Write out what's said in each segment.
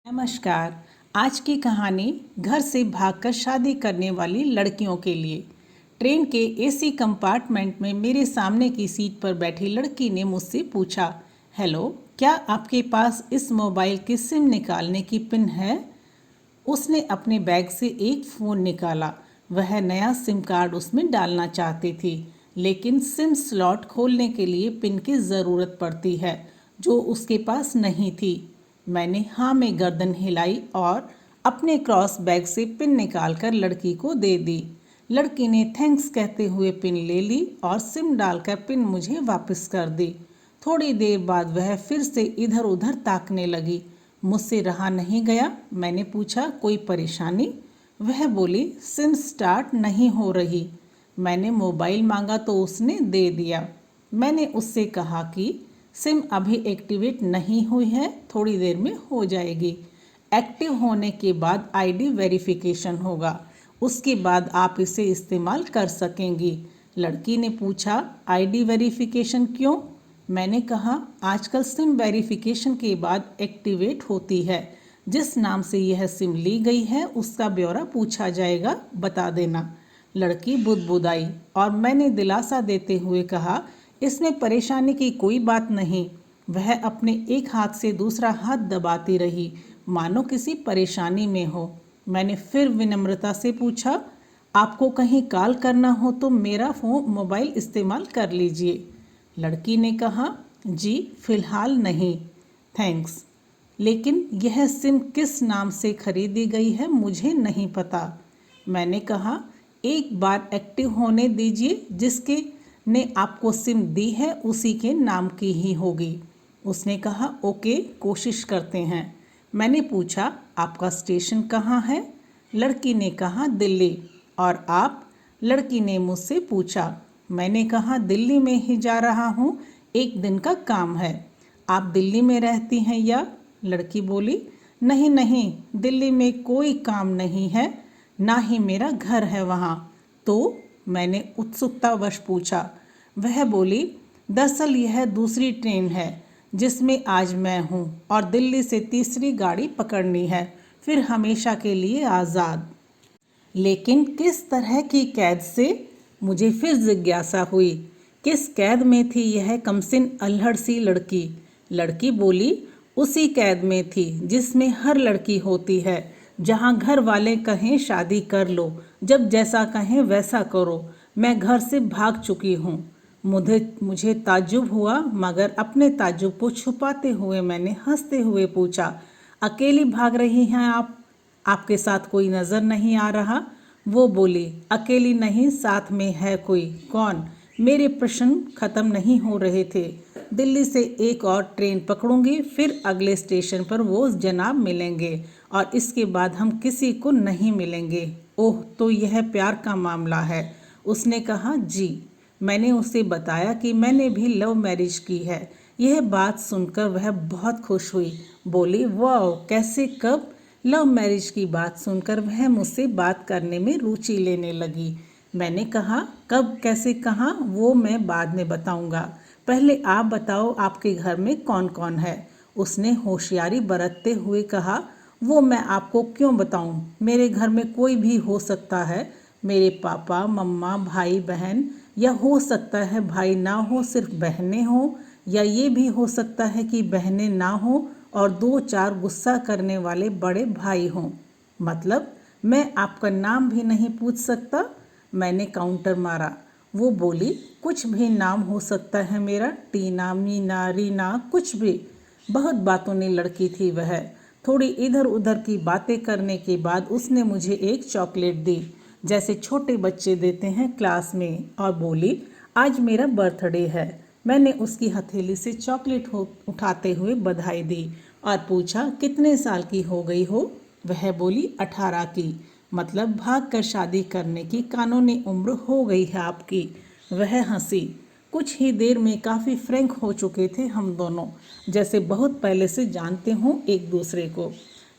नमस्कार। आज की कहानी घर से भागकर शादी करने वाली लड़कियों के लिए। ट्रेन के एसी कंपार्टमेंट में मेरे सामने की सीट पर बैठी लड़की ने मुझसे पूछा, हेलो, क्या आपके पास इस मोबाइल की सिम निकालने की पिन है? उसने अपने बैग से एक फ़ोन निकाला। वह नया सिम कार्ड उसमें डालना चाहती थी, लेकिन सिम स्लॉट खोलने के लिए पिन की ज़रूरत पड़ती है, जो उसके पास नहीं थी। मैंने हाँ में गर्दन हिलाई और अपने क्रॉस बैग से पिन निकालकर लड़की को दे दी। लड़की ने थैंक्स कहते हुए पिन ले ली और सिम डालकर पिन मुझे वापस कर दी। थोड़ी देर बाद वह फिर से इधर उधर ताकने लगी। मुझसे रहा नहीं गया। मैंने पूछा, कोई परेशानी? वह बोली, सिम स्टार्ट नहीं हो रही। मैंने मोबाइल मांगा तो उसने दे दिया। मैंने उससे कहा कि सिम अभी एक्टिवेट नहीं हुई है, थोड़ी देर में हो जाएगी। एक्टिव होने के बाद आईडी वेरिफिकेशन होगा, उसके बाद आप इसे इस्तेमाल कर सकेंगी। लड़की ने पूछा, आईडी वेरिफिकेशन क्यों? मैंने कहा, आजकल सिम वेरिफिकेशन के बाद एक्टिवेट होती है। जिस नाम से यह सिम ली गई है उसका ब्यौरा पूछा जाएगा, बता देना। लड़की बुदबुदाई और मैंने दिलासा देते हुए कहा, इसमें परेशानी की कोई बात नहीं। वह अपने एक हाथ से दूसरा हाथ दबाती रही, मानो किसी परेशानी में हो। मैंने फिर विनम्रता से पूछा, आपको कहीं कॉल करना हो तो मेरा मोबाइल इस्तेमाल कर लीजिए। लड़की ने कहा, जी फिलहाल नहीं, थैंक्स। लेकिन यह सिम किस नाम से खरीदी गई है मुझे नहीं पता। मैंने कहा, एक बार एक्टिव होने दीजिए, जिसके ने आपको सिम दी है उसी के नाम की ही होगी। उसने कहा, ओके, कोशिश करते हैं। मैंने पूछा, आपका स्टेशन कहाँ है? लड़की ने कहा, दिल्ली। और आप? लड़की ने मुझसे पूछा। मैंने कहा, दिल्ली में ही जा रहा हूँ, एक दिन का काम है। आप दिल्ली में रहती हैं या? लड़की बोली, नहीं नहीं, दिल्ली में कोई काम नहीं है, ना ही मेरा घर है वहाँ। तो? मैंने उत्सुकतावश पूछा। वह बोली, दरअसल यह दूसरी ट्रेन है जिसमें आज मैं हूँ और दिल्ली से तीसरी गाड़ी पकड़नी है, फिर हमेशा के लिए आज़ाद। लेकिन किस तरह की कैद से? मुझे फिर जिज्ञासा हुई। किस कैद में थी यह कमसिन अल्हड़ सी लड़की? लड़की बोली, उसी कैद में थी जिसमें हर लड़की होती है, जहाँ घर वाले कहें शादी कर लो, जब जैसा कहें वैसा करो। मैं घर से भाग चुकी हूँ। मुझे ताज्जुब हुआ, मगर अपने ताज्जुब को छुपाते हुए मैंने हंसते हुए पूछा, अकेली भाग रही हैं आप? आपके साथ कोई नज़र नहीं आ रहा? वो बोली, अकेली नहीं, साथ में है कोई। कौन? मेरे प्रश्न खत्म नहीं हो रहे थे। दिल्ली से एक और ट्रेन पकड़ूंगी, फिर अगले स्टेशन पर वो जनाब मिलेंगे और इसके बाद हम किसी को नहीं मिलेंगे। ओह, तो यह प्यार का मामला है? उसने कहा, जी। मैंने उसे बताया कि मैंने भी लव मैरिज की है। यह बात सुनकर वह बहुत खुश हुई। बोली, वाह, कैसे, कब? लव मैरिज की बात सुनकर वह मुझसे बात करने में रुचि लेने लगी। मैंने कहा, कब, कैसे, कहाँ, वो मैं बाद में बताऊंगा। पहले आप बताओ, आपके घर में कौन कौन है? उसने होशियारी बरतते हुए कहा, वो मैं आपको क्यों बताऊं? मेरे घर में कोई भी हो सकता है, मेरे पापा, मम्मा, भाई, बहन, या हो सकता है भाई ना हो, सिर्फ बहनें हो, या ये भी हो सकता है कि बहनें ना हो और दो चार गुस्सा करने वाले बड़े भाई हों। मतलब मैं आपका नाम भी नहीं पूछ सकता? मैंने काउंटर मारा। वो बोली, कुछ भी नाम हो सकता है मेरा, टीना, मीना, रीना, कुछ भी। बहुत बातों ने लड़की थी वह। थोड़ी इधर उधर की बातें करने के बाद उसने मुझे एक चॉकलेट दी, जैसे छोटे बच्चे देते हैं क्लास में, और बोली, आज मेरा बर्थडे है। मैंने उसकी हथेली से चॉकलेट उठाते हुए बधाई दी और पूछा, कितने साल की हो गई हो? वह बोली, 18 की। मतलब भाग कर शादी करने की कानूनी उम्र हो गई है आपकी। वह हंसी। कुछ ही देर में काफ़ी फ्रैंक हो चुके थे हम दोनों, जैसे बहुत पहले से जानते हों एक दूसरे को।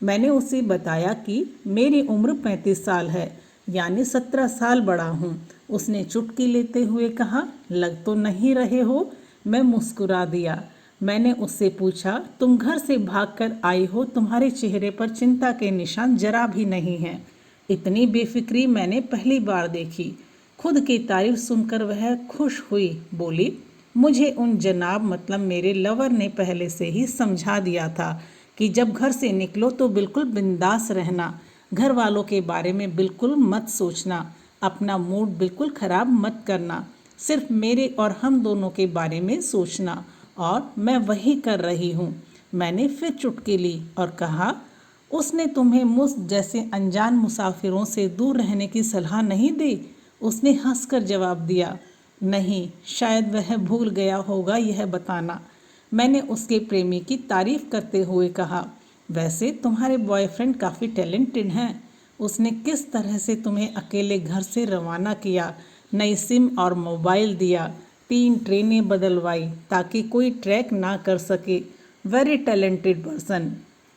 मैंने उसे बताया कि मेरी उम्र 35 साल है, यानी 17 साल बड़ा हूँ। उसने चुटकी लेते हुए कहा, लग तो नहीं रहे हो। मैं मुस्कुरा दिया। मैंने उससे पूछा, तुम घर से भागकर आई हो, तुम्हारे चेहरे पर चिंता के निशान जरा भी नहीं हैं। इतनी बेफिक्री मैंने पहली बार देखी। खुद की तारीफ सुनकर वह खुश हुई, बोली, मुझे उन जनाब मतलब मेरे लवर ने पहले से ही समझा दिया था कि जब घर से निकलो तो बिल्कुल बिंदास रहना, घर वालों के बारे में बिल्कुल मत सोचना, अपना मूड बिल्कुल खराब मत करना, सिर्फ मेरे और हम दोनों के बारे में सोचना। और मैं वही कर रही हूँ। मैंने फिर चुटकी ली और कहा, उसने तुम्हें मुझ जैसे अनजान मुसाफिरों से दूर रहने की सलाह नहीं दी? उसने हंसकर जवाब दिया, नहीं, शायद वह भूल गया होगा यह बताना। मैंने उसके प्रेमी की तारीफ करते हुए कहा, वैसे तुम्हारे बॉयफ्रेंड काफ़ी टैलेंटेड हैं। उसने किस तरह से तुम्हें अकेले घर से रवाना किया, नई सिम और मोबाइल दिया, 3 ट्रेनें बदलवाई ताकि कोई ट्रैक ना कर सके। Very talented person.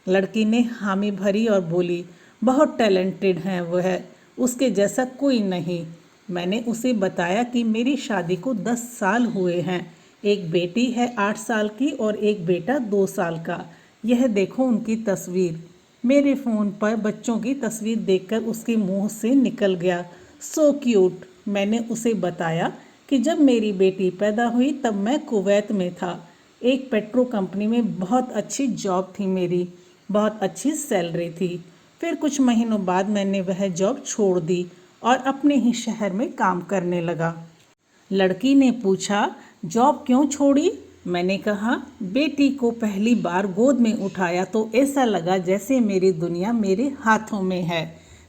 लड़की ने हामी भरी और बोली, बहुत टैलेंटेड हैं वह, उसके जैसा कोई नहीं। मैंने उसे बताया कि मेरी शादी को 10 साल हुए हैं, एक बेटी है 8 साल की और एक बेटा 2 साल का। यह देखो उनकी तस्वीर। मेरे फ़ोन पर बच्चों की तस्वीर देखकर उसके मुंह से निकल गया, सो क्यूट। मैंने उसे बताया कि जब मेरी बेटी पैदा हुई तब मैं कुवैत में था, एक पेट्रो कंपनी में बहुत अच्छी जॉब थी मेरी, बहुत अच्छी सैलरी थी। फिर कुछ महीनों बाद मैंने वह जॉब छोड़ दी और अपने ही शहर में काम करने लगा। लड़की ने पूछा, जॉब क्यों छोड़ी? मैंने कहा, बेटी को पहली बार गोद में उठाया तो ऐसा लगा जैसे मेरी दुनिया मेरे हाथों में है।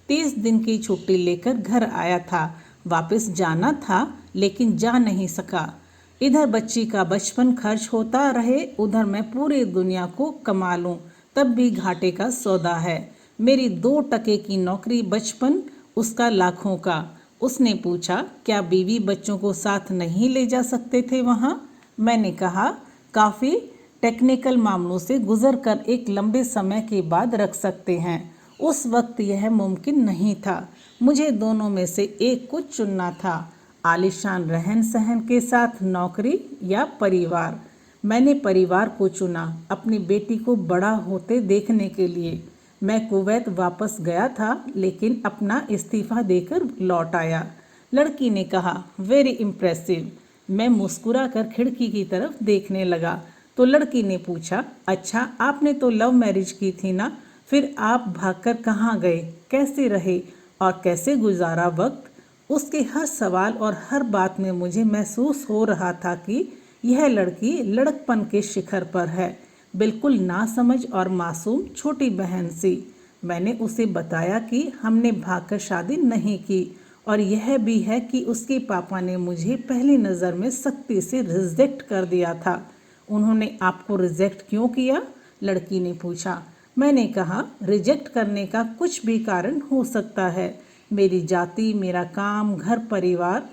30 दिन की छुट्टी लेकर घर आया था, वापस जाना था लेकिन जा नहीं सका। इधर बच्ची का बचपन खर्च होता रहे, उधर मैं पूरी दुनिया को कमा लूं, तब भी घाटे का सौदा है। मेरी 2 टके की नौकरी, बचपन उसका लाखों का। उसने पूछा, क्या बीवी बच्चों को साथ नहीं ले जा सकते थे वहाँ? मैंने कहा, काफ़ी टेक्निकल मामलों से गुजर कर एक लंबे समय के बाद रख सकते हैं। उस वक्त यह मुमकिन नहीं था। मुझे दोनों में से एक को चुनना था, आलीशान रहन सहन के साथ नौकरी या परिवार। मैंने परिवार को चुना, अपनी बेटी को बड़ा होते देखने के लिए। मैं कुवैत वापस गया था लेकिन अपना इस्तीफा देकर लौट आया। लड़की ने कहा, वेरी इम्प्रेसिव। मैं मुस्कुरा कर खिड़की की तरफ देखने लगा तो लड़की ने पूछा, अच्छा आपने तो लव मैरिज की थी ना, फिर आप भागकर कहाँ गए, कैसे रहे और कैसे गुजारा वक्त? उसके हर सवाल और हर बात में मुझे महसूस हो रहा था कि यह लड़की लड़कपन के शिखर पर है, बिल्कुल नासमझ और मासूम छोटी बहन सी। मैंने उसे बताया कि हमने भागकर शादी नहीं की और यह भी है कि उसके पापा ने मुझे पहली नज़र में सख्ती से रिजेक्ट कर दिया था। उन्होंने आपको रिजेक्ट क्यों किया? लड़की ने पूछा। मैंने कहा, रिजेक्ट करने का कुछ भी कारण हो सकता है, मेरी जाति, मेरा काम, घर परिवार।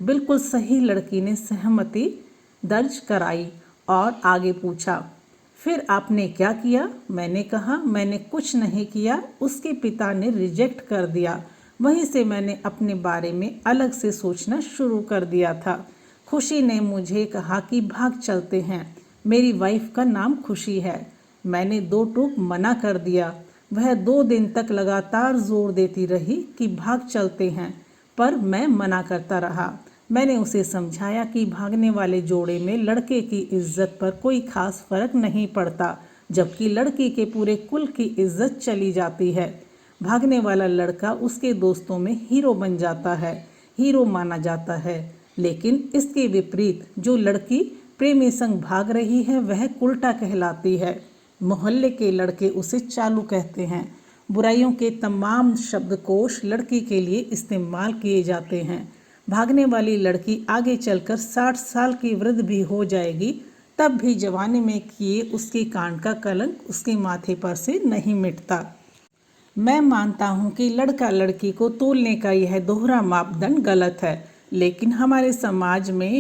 बिल्कुल सही। लड़की ने सहमति दर्ज कराई और आगे पूछा, फिर आपने क्या किया? मैंने कहा, मैंने कुछ नहीं किया, उसके पिता ने रिजेक्ट कर दिया। वहीं से मैंने अपने बारे में अलग से सोचना शुरू कर दिया था। खुशी ने मुझे कहा कि भाग चलते हैं। मेरी वाइफ का नाम खुशी है। मैंने 2 टूक मना कर दिया। वह 2 दिन तक लगातार जोर देती रही कि भाग चलते हैं, पर मैं मना करता रहा। मैंने उसे समझाया कि भागने वाले जोड़े में लड़के की इज्जत पर कोई खास फर्क नहीं पड़ता, जबकि लड़की के पूरे कुल की इज्जत चली जाती है। भागने वाला लड़का उसके दोस्तों में हीरो बन जाता है, हीरो माना जाता है, लेकिन इसके विपरीत जो लड़की प्रेमी संग भाग रही है वह उल्टा कहलाती है। मोहल्ले के लड़के उसे चालू कहते हैं। बुराइयों के तमाम शब्दकोश लड़की के लिए इस्तेमाल किए जाते हैं। भागने वाली लड़की आगे चलकर 60 साल की वृद्ध भी हो जाएगी, तब भी जवानी में किए उसके कांड का कलंक उसके माथे पर से नहीं मिटता। मैं मानता हूँ कि लड़का लड़की को तोलने का यह दोहरा मापदंड गलत है, लेकिन हमारे समाज में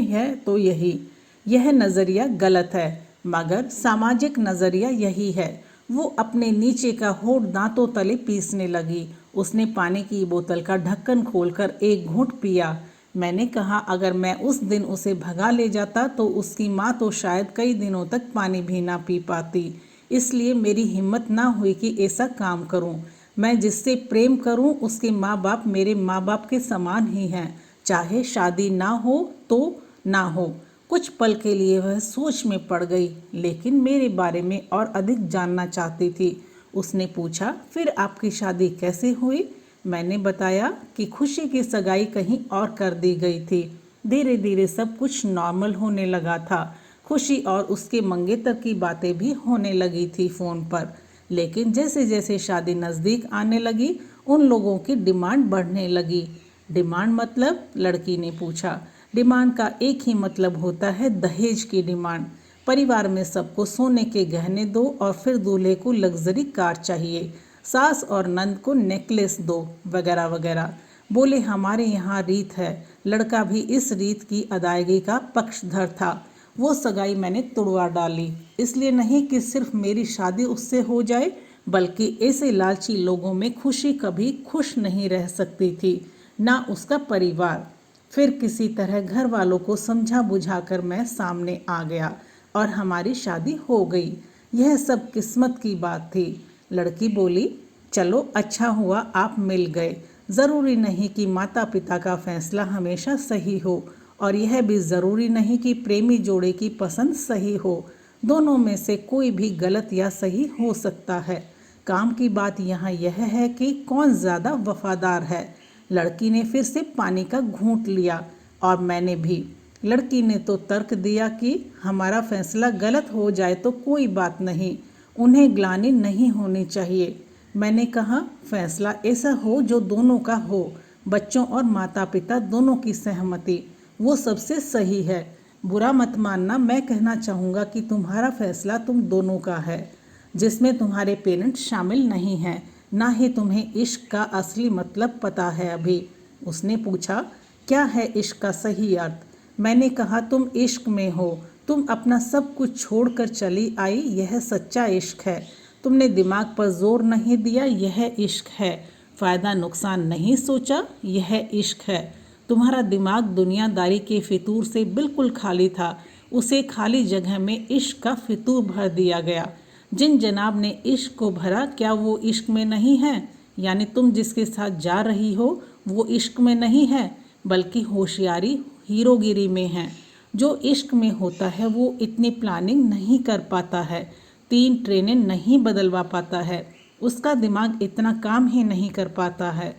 यह नज़रिया गलत है, मगर सामाजिक नज़रिया यही है। वो अपने नीचे का होठ दांतों तले पीसने लगी। उसने पानी की बोतल का ढक्कन खोलकर एक घूंट पिया। मैंने कहा अगर मैं उस दिन उसे भगा ले जाता तो उसकी माँ तो शायद कई दिनों तक पानी भी ना पी पाती। इसलिए मेरी हिम्मत ना हुई कि ऐसा काम करूं। मैं जिससे प्रेम करूं उसके माँ बाप मेरे माँ बाप के समान ही हैं, चाहे शादी ना हो तो ना हो। कुछ पल के लिए वह सोच में पड़ गई, लेकिन मेरे बारे में और अधिक जानना चाहती थी। उसने पूछा, फिर आपकी शादी कैसे हुई? मैंने बताया कि खुशी की सगाई कहीं और कर दी गई थी। धीरे धीरे सब कुछ नॉर्मल होने लगा था। खुशी और उसके मंगेतर की बातें भी होने लगी थी फ़ोन पर। लेकिन जैसे जैसे शादी नज़दीक आने लगी उन लोगों की डिमांड बढ़ने लगी। डिमांड मतलब? लड़की ने पूछा। डिमांड का एक ही मतलब होता है, दहेज की डिमांड। परिवार में सबको सोने के गहने दो और फिर दूल्हे को लग्जरी कार चाहिए, सास और नंद को नेकलेस दो, वगैरह वगैरह। बोले हमारे यहाँ रीत है। लड़का भी इस रीत की अदायगी का पक्षधर था। वो सगाई मैंने तुड़वा डाली, इसलिए नहीं कि सिर्फ मेरी शादी उससे हो जाए, बल्कि ऐसे लालची लोगों में खुशी कभी खुश नहीं रह सकती थी, ना उसका परिवार। फिर किसी तरह घर वालों को समझा बुझाकर मैं सामने आ गया और हमारी शादी हो गई। यह सब किस्मत की बात थी। लड़की बोली, चलो अच्छा हुआ आप मिल गए। ज़रूरी नहीं कि माता पिता का फैसला हमेशा सही हो, और यह भी ज़रूरी नहीं कि प्रेमी जोड़े की पसंद सही हो। दोनों में से कोई भी गलत या सही हो सकता है। काम की बात यहाँ यह है कि कौन ज़्यादा वफादार है। लड़की ने फिर से पानी का घूंट लिया और मैंने भी। लड़की ने तो तर्क दिया कि हमारा फैसला गलत हो जाए तो कोई बात नहीं, उन्हें ग्लानि नहीं होनी चाहिए। मैंने कहा फैसला ऐसा हो जो दोनों का हो, बच्चों और माता पिता दोनों की सहमति, वो सबसे सही है। बुरा मत मानना, मैं कहना चाहूँगा कि तुम्हारा फैसला तुम दोनों का है, जिसमें तुम्हारे पेरेंट्स शामिल नहीं हैं। ना ही तुम्हें इश्क का असली मतलब पता है अभी। उसने पूछा, क्या है इश्क का सही अर्थ? मैंने कहा तुम इश्क में हो, तुम अपना सब कुछ छोड़कर चली आई, यह सच्चा इश्क है। तुमने दिमाग पर जोर नहीं दिया, यह इश्क है। फ़ायदा नुकसान नहीं सोचा, यह इश्क है। तुम्हारा दिमाग दुनियादारी के फितूर से बिल्कुल खाली था, उसे खाली जगह में इश्क का फितूर भर दिया गया। जिन जनाब ने इश्क को भरा, क्या वो इश्क में नहीं है? यानी तुम जिसके साथ जा रही हो वो इश्क में नहीं है, बल्कि होशियारी हीरोगिरी में है। जो इश्क में होता है वो इतनी प्लानिंग नहीं कर पाता है, 3 ट्रेनें नहीं बदलवा पाता है, उसका दिमाग इतना काम ही नहीं कर पाता है।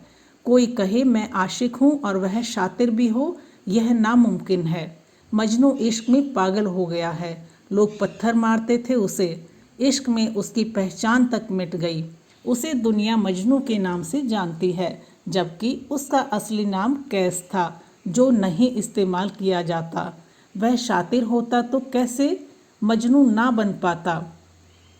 कोई कहे मैं आशिक हूँ और वह शातिर भी हो, यह नामुमकिन है। मजनू इश्क में पागल हो गया है, लोग पत्थर मारते थे उसे। इश्क में उसकी पहचान तक मिट गई। उसे दुनिया मजनू के नाम से जानती है, जबकि उसका असली नाम कैस था, जो नहीं इस्तेमाल किया जाता। वह शातिर होता तो कैसे मजनू ना बन पाता।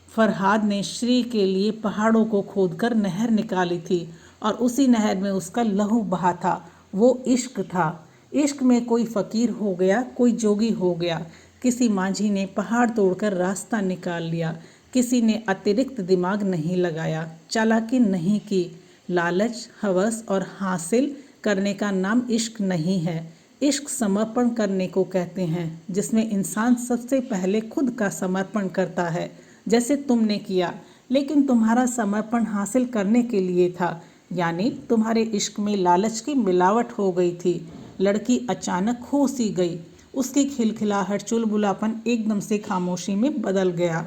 फरहाद ने श्री के लिए पहाड़ों को खोदकर नहर निकाली थी और उसी नहर में उसका लहू बहा था। वो इश्क था। इश्क में कोई फ़कीर हो गया, कोई जोगी हो गया। किसी माझी ने पहाड़ तोड़कर रास्ता निकाल लिया, किसी ने अतिरिक्त दिमाग नहीं लगाया, चालाकी नहीं की। लालच, हवस और हासिल करने का नाम इश्क नहीं है। इश्क समर्पण करने को कहते हैं, जिसमें इंसान सबसे पहले खुद का समर्पण करता है, जैसे तुमने किया। लेकिन तुम्हारा समर्पण हासिल करने के लिए था, यानी तुम्हारे इश्क में लालच की मिलावट हो गई थी। लड़की अचानक खो सी गई। उसकी खिलखिलाहट, चुलबुलापन एकदम से खामोशी में बदल गया।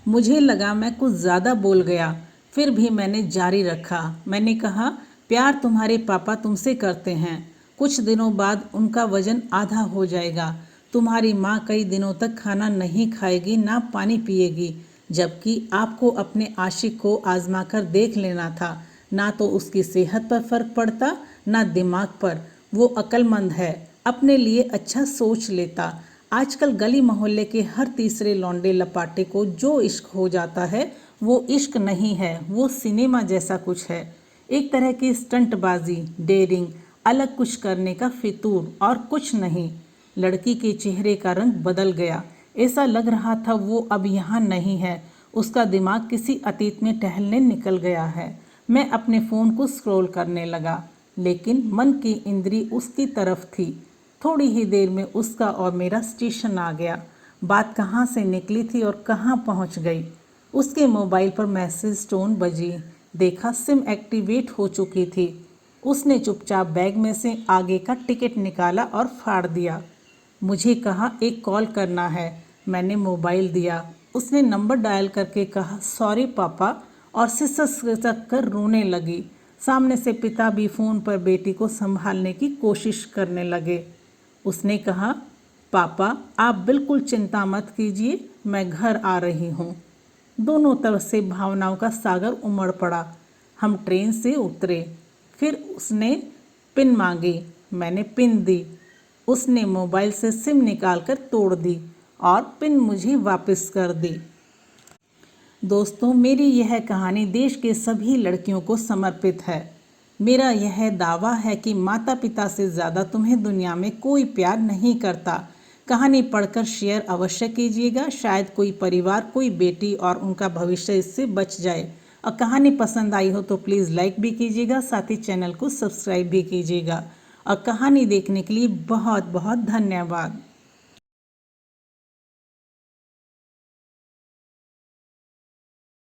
मुझे लगा मैं कुछ ज़्यादा बोल गया, फिर भी मैंने जारी रखा। मैंने कहा, प्यार तुम्हारे पापा तुमसे करते हैं। कुछ दिनों बाद उनका वजन आधा हो जाएगा। तुम्हारी माँ कई दिनों तक खाना नहीं खाएगी, ना पानी पिएगी, जबकि आपको अपने आशिक को आजमा कर देख लेना था। ना तो उसकी सेहत पर फर्क पड़ता, ना दिमाग पर। वो अक्लमंद है, अपने लिए अच्छा सोच लेता। आजकल गली मोहल्ले के हर तीसरे लौंडे लपाटे को जो इश्क हो जाता है, वो इश्क नहीं है, वो सिनेमा जैसा कुछ है। एक तरह की स्टंटबाजी, डेयरिंग, अलग कुछ करने का फितूर, और कुछ नहीं। लड़की के चेहरे का रंग बदल गया। ऐसा लग रहा था वो अब यहाँ नहीं है। उसका दिमाग किसी अतीत में टहलने निकल गया है। मैं अपने फ़ोन को स्क्रॉल करने लगा। लेकिन मन की इंद्री उसकी तरफ थी। थोड़ी ही देर में उसका और मेरा स्टेशन आ गया। बात कहाँ से निकली थी और कहाँ पहुँच गई। उसके मोबाइल पर मैसेज टोन बजी। देखा सिम एक्टिवेट हो चुकी थी। उसने चुपचाप बैग में से आगे का टिकट निकाला और फाड़ दिया। मुझे कहा एक कॉल करना है। मैंने मोबाइल दिया। उसने नंबर डायल करके कहा सॉरी पापा, और सिसक कर रोने लगी। सामने से पिता भी फ़ोन पर बेटी को संभालने की कोशिश करने लगे। उसने कहा पापा आप बिल्कुल चिंता मत कीजिए, मैं घर आ रही हूँ। दोनों तरफ से भावनाओं का सागर उमड़ पड़ा। हम ट्रेन से उतरे। फिर उसने पिन मांगी। मैंने पिन दी। उसने मोबाइल से सिम निकालकर तोड़ दी और पिन मुझे वापस कर दी। दोस्तों, मेरी यह कहानी देश के सभी लड़कियों को समर्पित है। मेरा यह दावा है कि माता पिता से ज़्यादा तुम्हें दुनिया में कोई प्यार नहीं करता। कहानी पढ़कर शेयर अवश्य कीजिएगा। शायद कोई परिवार, कोई बेटी और उनका भविष्य इससे बच जाए। और कहानी पसंद आई हो तो प्लीज़ लाइक भी कीजिएगा, साथ ही चैनल को सब्सक्राइब भी कीजिएगा। और कहानी देखने के लिए बहुत बहुत धन्यवाद।